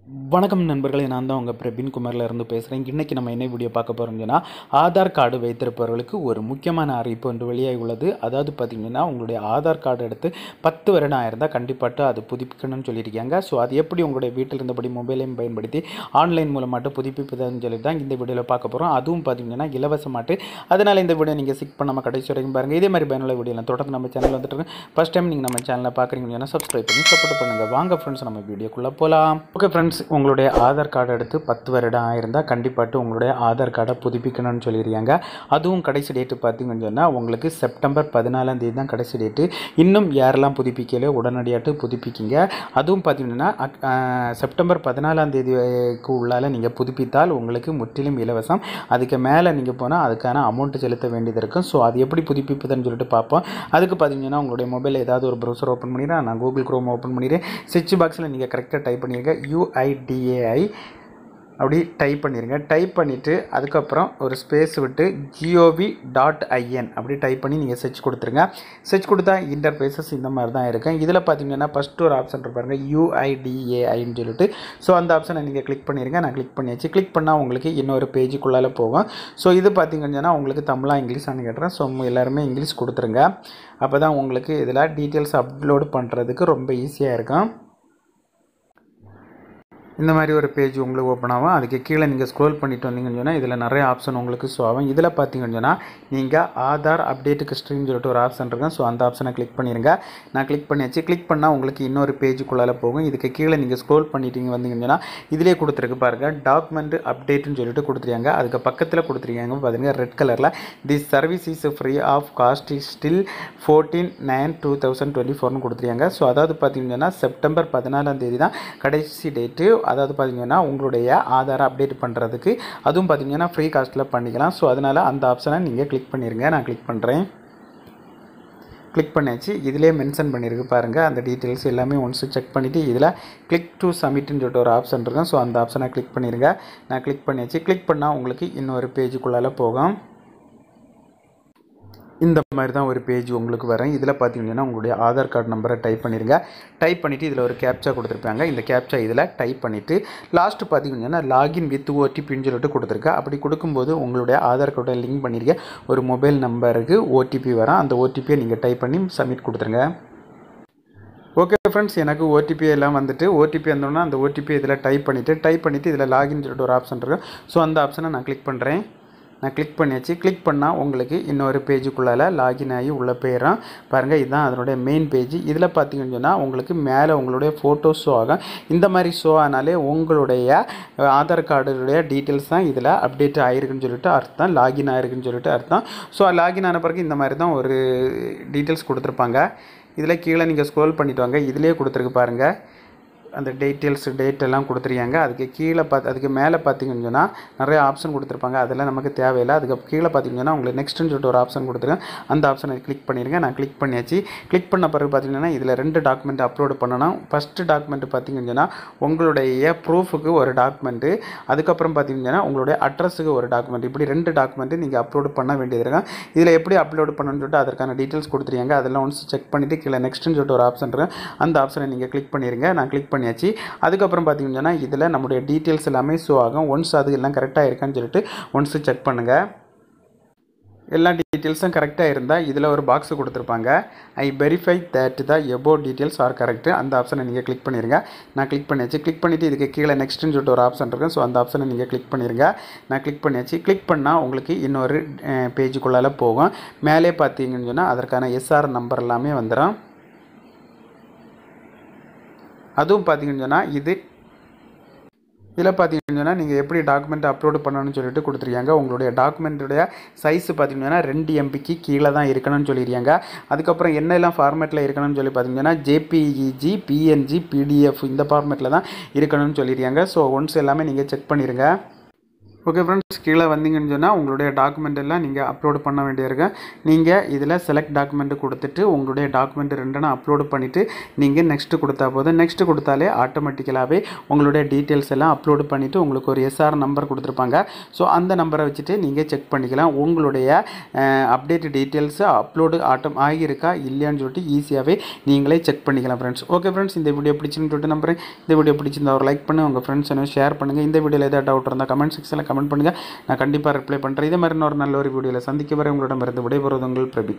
வணக்கம் நண்பர்களே, நான் தான் உங்கள் பிரபின் குமாரில் இருந்து பேசுகிறேன். இன்றைக்கி நம்ம என்ன வீடியோ பார்க்க போகிறோம்னா, ஆதார் கார்டு வைத்திருப்பவர்களுக்கு ஒரு முக்கியமான அறிவிப்பு ஒன்று வெளியாகி உள்ளது. அதாவது பார்த்திங்கன்னா, உங்களுடைய ஆதார் கார்டு எடுத்து 10 வருடம் ஆயிருந்தால் கண்டிப்பாக அது புதுப்பிக்கணும்னு சொல்லியிருக்காங்க. ஸோ அது எப்படி உங்களுடைய வீட்டில் இருந்தபடி மொபைலையும் பயன்படுத்தி ஆன்லைன் மூலமாட்டு புதுப்பிப்பதுன்னு சொல்லி தான் இந்த வீடியோவில் பார்க்க போகிறோம். அதுவும் பார்த்திங்கன்னா இலவசமாட்டு. அதனால் இந்த வீடியோ நீங்கள் ஸ்கிப் பண்ணாமல் கடைசி வரைக்கும் பாருங்கள். இதே மாதிரி பயனுள்ள வீடியோலாம் தொடர்ந்து நம்ம சேனல் வந்துட்டு ஃபஸ்ட் டைம் நீங்கள் நம்ம சேனலில் பார்க்குறீங்கன்னா சப்ஸ்கிரைப் பண்ணி சப்போர்ட் பண்ணுங்கள். வாங்க ஃப்ரெண்ட்ஸ், நம்ம வீடியோக்குள்ளே போகலாம். ஓகே ஃப்ரெண்ட்ஸ், உங்களுடைய ஆதார் கார்டு எடுத்து 10 வருடம் ஆயிருந்தால் கண்டிப்பாக உங்களுடைய ஆதார் கார்டை புதுப்பிக்கணும்னு சொல்லியிருக்காங்க. அதுவும் கடைசி டேட்டு பார்த்திங்கன்னு சொன்னால் உங்களுக்கு செப்டம்பர் 14ஆம் தேதி தான் கடைசி டேட்டு. இன்னும் யாரெல்லாம் புதுப்பிக்கலையோ உடனடியாட்டு புதுப்பிக்கிங்க. அதுவும் பார்த்திங்கன்னா செப்டம்பர் 14ஆம் தேதிக்கு உள்ளால் நீங்கள் புதுப்பித்தால் உங்களுக்கு முற்றிலும் இலவசம். அதுக்கு மேலே நீங்கள் போனால் அதுக்கான அமௌண்ட்டு செலுத்த வேண்டியது இருக்கும். ஸோ அது எப்படி புதுப்பிப்பதுன்னு சொல்லிட்டு பார்ப்போம். அதுக்கு பார்த்திங்கன்னா உங்களுடைய மொபைலில் ஏதாவது ஒரு ப்ரௌசர் ஓப்பன் பண்ணிடுறேன். நான் கூகுள் குரோம் ஓப்பன் பண்ணிடுறேன். சர்ச் பாக்ஸில் நீங்கள் கரெக்டாக டைப் பண்ணிடுங்க, UIDAI அப்படி டைப் பண்ணிடுங்க. டைப் பண்ணிவிட்டு அதுக்கப்புறம் ஒரு ஸ்பேஸ் விட்டு gov.in அப்படி டைப் பண்ணி நீங்கள் சர்ச் கொடுத்துருங்க. சர்ச் கொடுத்தா இன்டர்ஃபேஸஸ் இந்த மாதிரி தான் இருக்கும். இதில் பார்த்தீங்கன்னா ஃபஸ்ட்டு ஒரு ஆப்ஷன் இருப்பாருங்க, UIDAIன்னு சொல்லிட்டு. ஸோ அந்த ஆப்ஷனை நீங்கள் கிளிக் பண்ணிடுங்க. நான் கிளிக் பண்ணியாச்சு. கிளிக் பண்ணால் உங்களுக்கு இன்னொரு பேஜுக்குள்ளால் போகும். ஸோ இது பார்த்தீங்கன்னா உங்களுக்கு தமிழா இங்கிலீஷானு கேட்டுறேன். ஸோ எல்லாருமே இங்கிலீஷ் கொடுத்துருங்க. அப்போ தான் உங்களுக்கு இதில் டீட்டெயில்ஸ் அப்லோடு பண்ணுறதுக்கு ரொம்ப ஈஸியாக இருக்கும். இந்த மாதிரி ஒரு பேஜ் உங்களுக்கு ஓப்பன் ஆகும். அதுக்கு கீழே நீங்கள் ஸ்க்ரோல் பண்ணிட்டு வந்தீங்கன்னு சொன்னால் இதில் நிறைய ஆப்ஷன் உங்களுக்கு ஷோ ஆகும். இதில் பார்த்தீங்கன்னு சொன்னால் நீங்கள் ஆதார் அப்டேட் ஹிஸ்ட்ரின்னு சொல்லிட்டு ஒரு ஆப்ஷன் இருக்கும். ஸோ அந்த ஆப்ஷனை கிளிக் பண்ணிடுங்க. நான் கிளிக் பண்ணியாச்சு. கிளிக் பண்ணால் உங்களுக்கு இன்னொரு பேஜுக்குள்ளால் போகும். இதுக்கு கீழே நீங்கள் ஸ்க்ரோல் பண்ணிட்டீங்க வந்தீங்கன்னு சொன்னால் இதிலே கொடுத்துருக்கு பாருங்கள், டாக்குமெண்ட் அப்டேட்னு சொல்லிட்டு கொடுத்துருக்காங்க. அதுக்கு பக்கத்தில் கொடுத்துருக்காங்க பார்த்தீங்கன்னா ரெட் கலரில், this service is free of cost is still 14/9/2024ன்னு கொடுத்துருக்காங்க. ஸோ அதாவது பார்த்தீங்கன்னா செப்டம்பர் 14ஆம் தேதி தான் கடைசி டேட்டு. அதாவது பார்த்திங்கன்னா உங்களுடைய ஆதாரை அப்டேட் பண்ணுறதுக்கு அதுவும் பார்த்திங்கன்னா ஃப்ரீ காஸ்ட்டில் பண்ணிக்கலாம். ஸோ அதனால் அந்த ஆப்ஷனை நீங்கள் கிளிக் பண்ணிடுங்க. நான் கிளிக் பண்ணுறேன். கிளிக் பண்ணியாச்சு. இதிலே மென்ஷன் பண்ணியிருக்கு பாருங்கள், அந்த டீட்டெயில்ஸ் எல்லாமே ஒன்ஸ் செக் பண்ணிவிட்டு இதில் கிளிக் டு சப்மிட்னு சொல்லிட்டு ஒரு ஆப்ஷன் இருக்கும். ஸோ அந்த ஆப்ஷனை கிளிக் பண்ணிடுங்க. நான் கிளிக் பண்ணியாச்சு. கிளிக் பண்ணால் உங்களுக்கு இன்னொரு பேஜுக்குள்ளால் போகும். இந்த மாதிரி தான் ஒரு பேஜ் உங்களுக்கு வரும். இதில் பார்த்தீங்கன்னா உங்களுடைய ஆதார் கார்டு நம்பரை டைப் பண்ணிடுங்க. டைப் பண்ணிவிட்டு இதில் ஒரு கேப்சா கொடுத்துருப்பாங்க. இந்த கேப்சா இதில் டைப் பண்ணிவிட்டு லாஸ்ட்டு பார்த்தீங்கன்னா லாகின் வித் OTPன்னு சொல்லிட்டு கொடுத்துருக்கா. அப்படி கொடுக்கும்போது உங்களுடைய ஆதார் கார்டை லிங்க் பண்ணியிருக்க ஒரு மொபைல் நம்பருக்கு OTP வரும். அந்த OTPயை நீங்கள் டைப் பண்ணி சப்மிட் கொடுத்துருங்க. ஓகே ஃப்ரெண்ட்ஸ், எனக்கு OTP எல்லாம் வந்துட்டு OTP வந்தோன்னா அந்த OTP இதில் டைப் பண்ணிவிட்டு இதில் லாகின் சொல்லிட்டு ஒரு ஆப்ஷன் இருக்கும். ஸோ அந்த ஆப்ஷனை நான் கிளிக் பண்ணுறேன். நான் கிளிக் பண்ணியாச்சு. கிளிக் பண்ணால் உங்களுக்கு இன்னொரு பேஜுக்குள்ளால் லாகின் ஆகி உள்ளே போயிடும். பாருங்கள், இதுதான் அதனுடைய மெயின் பேஜ். இதில் பார்த்தீங்கன்னு சொன்னால் உங்களுக்கு மேலே உங்களுடைய ஃபோட்டோ ஷோ ஆகும். இந்த மாதிரி ஷோ ஆனாலே உங்களுடைய ஆதார் கார்டுடைய டீட்டெயில்ஸ் தான் இதில் அப்டேட் ஆகிருக்குன்னு சொல்லிட்டு அர்த்தம், லாகின் ஆகிருக்குன்னு சொல்லிட்டு அர்த்தம். ஸோ லாகின் ஆன பிறகு இந்த மாதிரி தான் ஒரு டீட்டெயில்ஸ் கொடுத்துருப்பாங்க. இதில் கீழே நீங்கள் ஸ்க்ரோல் பண்ணிவிட்டு வாங்க. இதிலே கொடுத்துருக்கு பாருங்கள், அந்த டேட் எல்லாம் கொடுத்துருக்காங்க. அதுக்கு கீழே அதுக்கு மேலே பார்த்தீங்கன்னு சொன்னால் நிறைய ஆப்ஷன் கொடுத்துருப்பாங்க. அதெல்லாம் நமக்கு தேவையில்லை. அதுக்கு கீழே பார்த்தீங்கன்னா உங்களுக்கு நெக்ஸ்ட்டுன்னு சொல்லிட்டு ஒரு ஆப்ஷன் கொடுத்துருக்கேன். அந்த ஆப்ஷனை கிளிக் பண்ணிடுங்க. நான் கிளிக் பண்ணியாச்சு. கிளிக் பண்ண பிறகு பார்த்தீங்கன்னா இதில் 2 டாக்குமெண்ட் அப்லோடு பண்ணணும். ஃபஸ்ட்டு டாக்குமெண்ட் பார்த்தீங்கன்னு சொன்னால் உங்களுடைய ப்ரூஃபுக்கு ஒரு டாக்குமெண்ட்டு, அதுக்கப்புறம் பார்த்தீங்கன்னா உங்களுடைய அட்ரஸுக்கு ஒரு டாக்குமெண்ட், இப்படி 2 டாக்குமெண்ட்டு நீங்கள் அப்லோடு பண்ண வேண்டியது இருக்கும். இதில் எப்படி அப்லோடு பண்ணணும்னு சொல்லிட்டு அதற்கான டீட்டெயில்ஸ் கொடுத்துருக்காங்க. அதெல்லாம் ஒன்ஸ் செக் பண்ணிவிட்டு கீழே நெக்ஸ்ட்டுன்னு சொல்லிட்டு ஒரு ஆப்ஷன் இருக்கும். அந்த ஆப்ஷனை நீங்கள் கிளிக் பண்ணிடுங்க. நான் கிளிக் பண்ணியாச்சு. அதுக்கப்புறம் பார்த்தீங்கன்னா இதில் நம்முடைய டீட்டெயில்ஸ் எல்லாமே ஷோ ஆகும். ஒன்ஸ் அது எல்லாம் கரெக்டாக இருக்கான்னு சொல்லிட்டு ஒன்ஸ் செக் பண்ணுங்கள். எல்லா டீட்டெயில்ஸும் கரெக்டாக இருந்தால் இதில் ஒரு பாக்ஸ் கொடுத்துருப்பாங்க, ஐ verify that the above details are correct. அந்த ஆப்ஷனை நீங்கள் கிளிக் பண்ணிடுங்க. நான் கிளிக் பண்ணியாச்சு. கிளிக் பண்ணிவிட்டு இதுக்கு கீழே நெக்ஸ்ட்டுன்னு சொல்லிட்டு ஒரு ஆப்ஷன் இருக்கும். ஸோ அந்த ஆப்ஷனை நீங்கள் கிளிக் பண்ணிடுங்க. நான் கிளிக் பண்ணியாச்சு. கிளிக் பண்ணால் உங்களுக்கு இன்னொரு பேஜுக்குள்ளால் போகும். மேலே பார்த்தீங்கன்னு சொன்னால் அதற்கான SR நம்பர் எல்லாமே வந்துடும். அதுவும் பார்த்தீங்கன்னு சொன்னால் இதில் பார்த்தீங்கன்னு சொன்னால் நீங்கள் எப்படி டாக்குமெண்ட் அப்லோடு பண்ணணும்னு சொல்லிட்டு கொடுத்துருக்காங்க. உங்களுடைய டாக்குமெண்ட்டுடைய சைஸ் பார்த்தீங்கன்னா 2 MBக்கு கீழே தான் இருக்கணும்னு சொல்லியிருக்காங்க. அதுக்கப்புறம் என்னெல்லாம் ஃபார்மேட்டில் இருக்கணும்னு சொல்லி பார்த்தீங்கன்னா JPEG, PNG, PDF இந்த ஃபார்மேட்டில் தான் இருக்கணும்னு சொல்லியிருக்காங்க. ஸோ ஒன்ஸ் எல்லாமே நீங்கள் செக் பண்ணிடுங்க. ஓகே ஃப்ரெண்ட்ஸ், கீழே வந்தீங்கன்னு சொன்னால் உங்களுடைய டாக்குமெண்ட் எல்லாம் நீங்கள் அப்லோடு பண்ண வேண்டியிருக்கும். நீங்கள் இதில் செலக்ட் டாக்குமெண்ட்டு கொடுத்துட்டு உங்களுடைய டாக்குமெண்ட் ரெண்டுன்னு அப்லோடு பண்ணிவிட்டு நீங்கள் நெக்ஸ்ட்டு கொடுத்தா போதும். நெக்ஸ்ட்டு கொடுத்தாலே ஆட்டோமேட்டிக்கலாகவே உங்களுடைய டீட்டெயில்ஸ் எல்லாம் அப்லோடு பண்ணிவிட்டு உங்களுக்கு ஒரு எஸ்ஆர் நம்பர் கொடுத்துருப்பாங்க. ஸோ அந்த நம்பரை வச்சுட்டு நீங்கள் செக் பண்ணிக்கலாம் உங்களுடைய அப்டேட் டீட்டெயில்ஸு அப்லோடு ஆகியிருக்கா இல்லையான்னு சொல்லிட்டு ஈஸியாகவே நீங்களே செக் பண்ணிக்கலாம் ஃப்ரெண்ட்ஸ். ஓகே ஃப்ரெண்ட்ஸ், இந்த வீடியோ பிடிச்சுன்னு சொல்லிட்டு நம்புறேன். இந்த வீடியோ பிடிச்சிருந்தா ஒரு லைக் பண்ணுங்கள், உங்கள் ஃப்ரெண்ட்ஸ் என்ன ஷேர் பண்ணுங்கள். இந்த வீடியோவில் ஏதாவது டவுட் இருந்தால் கமெண்ட் செக்ஷனில் கமெண்ட் பண்ணுங்கள். நான் கண்டிப்பாக ரிப்ளை பண்ணுறேன். இதே மாதிரி இன்னொரு நல்ல ஒரு வீடியோவில் சந்திக்க வரை உங்களிடமிருந்து விடைபெறுவது உங்கள் பிரபி.